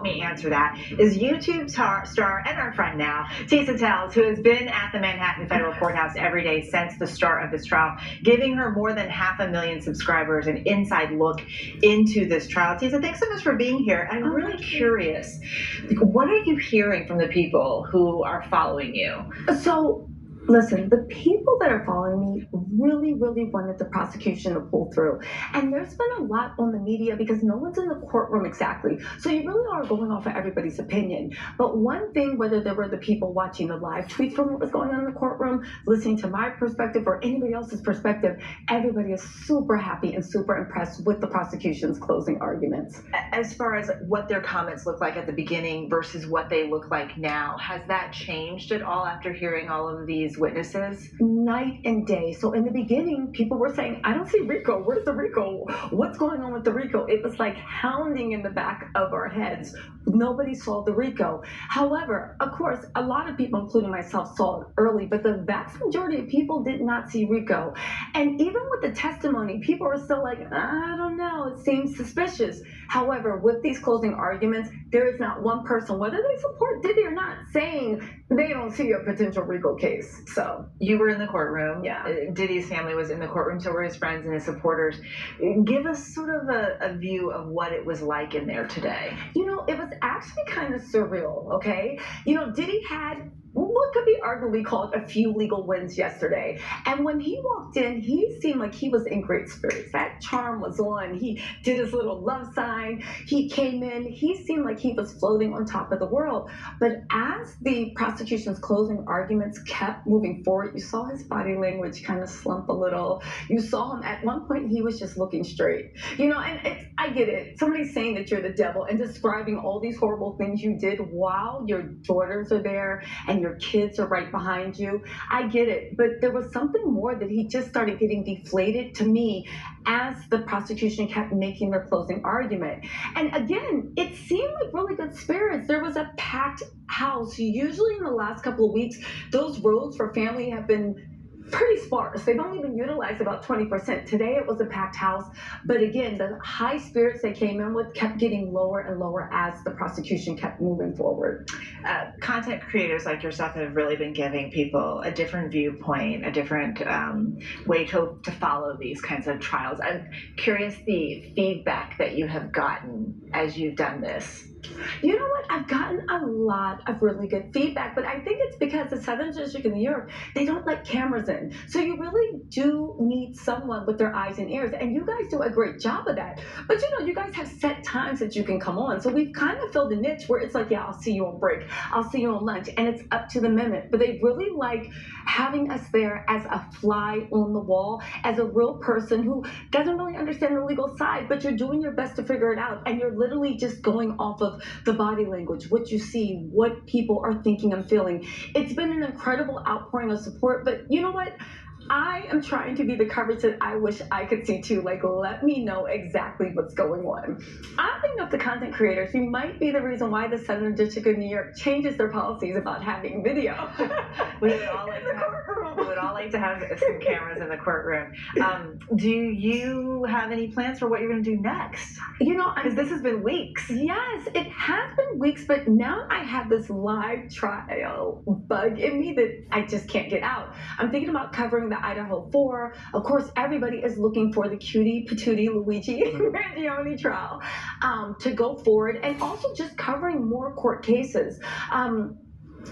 help me answer that is YouTube star and our friend now, Tisa Tells, who has been at the Manhattan Federal Courthouse every day since the start of this trial, giving her more than 500,000 subscribers an inside look into this trial. Tisa, thanks so much for being here. I'm really curious, what are you hearing from the people who are following you? So, listen, the people that are following me really, really wanted the prosecution to pull through. And there's been a lot on the media because no one's in the courtroom exactly. So you really are going off of everybody's opinion. But one thing, whether there were the people watching the live tweets from what was going on in the courtroom, listening to my perspective or anybody else's perspective, everybody is super happy and super impressed with the prosecution's closing arguments. As far as what their comments look like at the beginning versus what they look like now, has that changed at all after hearing all of these witnesses? Night and day. So in the beginning, people were saying, I don't see Rico. Where's the Rico? What's going on with the Rico? It was like hounding in the back of our heads. Nobody saw the Rico. However, of course, a lot of people, including myself, saw it early, but the vast majority of people did not see Rico. And even with the testimony, people were still like, I don't know, it seems suspicious. However, with these closing arguments, there is not one person, whether they support Diddy or not, saying they don't see a potential Rico case. So you were in the courtroom. Yeah. Diddy's family was in the courtroom, so were his friends and his supporters. Give us sort of a view of what it was like in there today. You know, it was actually kind of surreal, okay? You know, Diddy had what could be arguably called a few legal wins yesterday. And when he walked in, he seemed like he was in great spirits. That charm was on. He did his little love sign. He came in. He seemed like he was floating on top of the world. But as the prosecution's closing arguments kept moving forward, you saw his body language kind of slump a little. You saw him at one point, he was just looking straight. You know, and I get it. Somebody's saying that you're the devil and describing all these horrible things you did while your daughters are there and your kids are right behind you. I get it, but there was something more that he just started getting deflated to me as the prosecution kept making their closing argument. And again, it seemed like really good spirits. There was a packed house. Usually in the last couple of weeks, those roads for family have been pretty sparse. They've only been utilized about 20%. Today it was a packed house. But again, the high spirits they came in with kept getting lower and lower as the prosecution kept moving forward. Content creators like yourself have really been giving people a different viewpoint, a different way to follow these kinds of trials. I'm curious the feedback that you have gotten as you've done this. You know what? I've gotten a lot of really good feedback, but I think it's because the Southern District of New York, they don't let cameras in. So you really do need someone with their eyes and ears, and you guys do a great job of that. But you know, you guys have set times that you can come on. So we've kind of filled a niche where it's like, yeah, I'll see you on break. I'll see you on lunch, and it's up to the minute. But they really like having us there as a fly on the wall, as a real person who doesn't really understand the legal side, but you're doing your best to figure it out, and you're literally just going off of the body language, what you see, what people are thinking and feeling. It's been an incredible outpouring of support, but you know what? I am trying to be the coverage that I wish I could see too. Like, let me know exactly what's going on. I think of the content creators, you might be the reason why the Southern District of New York changes their policies about having video. We would all like to have some cameras in the courtroom. Do you have any plans for what you're going to do next? You know, because this has been weeks. Yes, it has been weeks, but now I have this live trial bug in me that I just can't get out. I'm thinking about covering the Idaho 4. Of course, everybody is looking for the cutie patootie Luigi Rangione trial to go forward, and also just covering more court cases.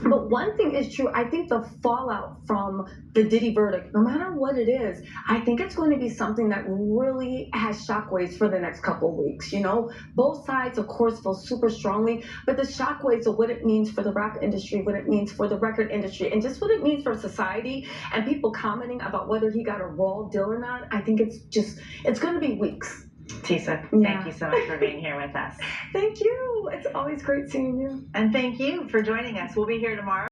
But one thing is true, I think the fallout from the Diddy verdict, no matter what it is, I think it's going to be something that really has shockwaves for the next couple of weeks. You know, both sides, of course, feel super strongly, but the shockwaves of what it means for the rap industry, what it means for the record industry, and just what it means for society, and people commenting about whether he got a raw deal or not, I think it's going to be weeks. Tisa, thank you so much for being here with us. Thank you. It's always great seeing you. And thank you for joining us. We'll be here tomorrow.